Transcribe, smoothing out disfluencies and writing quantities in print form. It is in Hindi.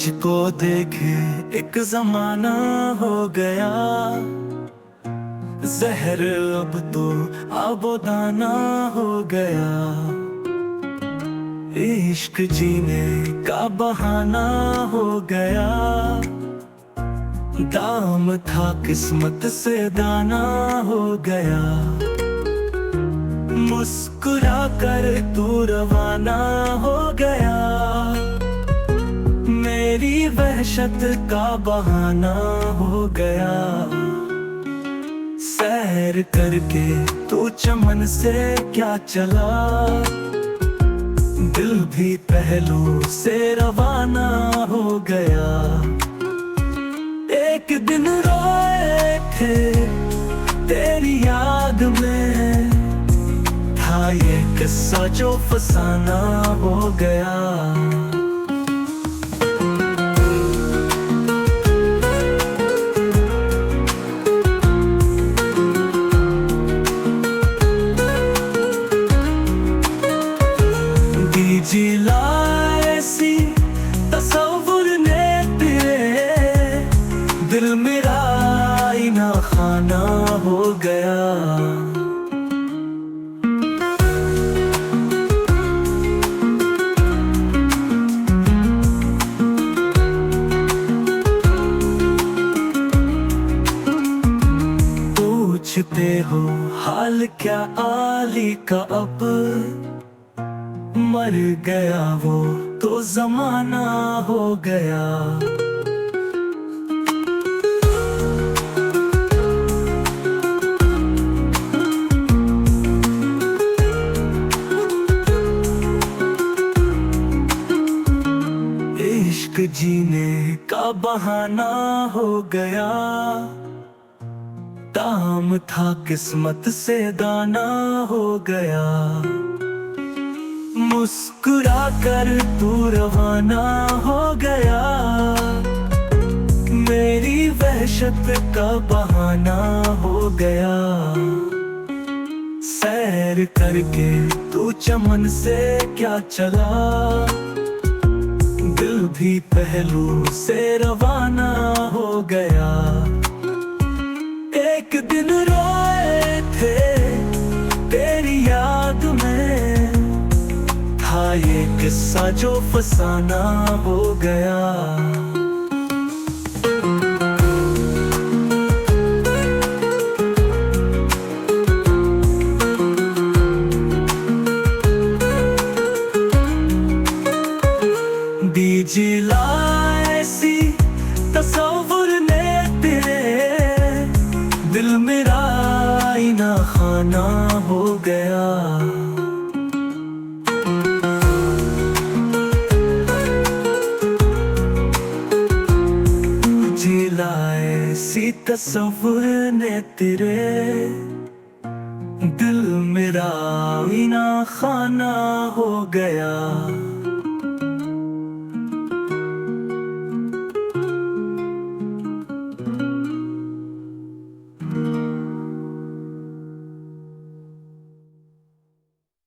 तुझको देखे एक जमाना हो गया, जहर अब तो आबोदाना हो गया। इश्क जीने का बहाना हो गया, दाम था किस्मत से दाना हो गया। मुस्कुरा कर तू रवाना हो गया, मेरी वहशत का बहाना हो गया। सैर करके तू चमन से क्या चला, दिल भी पहलू से रवाना हो गया। एक दिन रोए थे तेरी याद में, था ये किस्सा जो फसाना हो गया। जिला ऐसी तसव्वुर ने तेरे, दिल मेरा आईना खाना हो गया। पूछते हो हाल क्या आली का, अब मर गया वो तो जमाना हो गया। इश्क जीने का बहाना हो गया, दाम था किस्मत से दाना हो गया। मुस्कुरा कर तू रवाना हो गया, मेरी वहशत का बहाना हो गया। सैर करके तू चमन से क्या चला, दिल भी पहलू से रवाना हो गया। एक दिन रोए थे तेरी याद में, था ये किस्सा जो फसाना हो गया। जिला ऐसी तसव्वुर ने तेरे, दिल मेरा आईना खाना हो गया। जिला ऐसी तसव्वुर ने तेरे, दिल मेरा आईना खाना हो गया।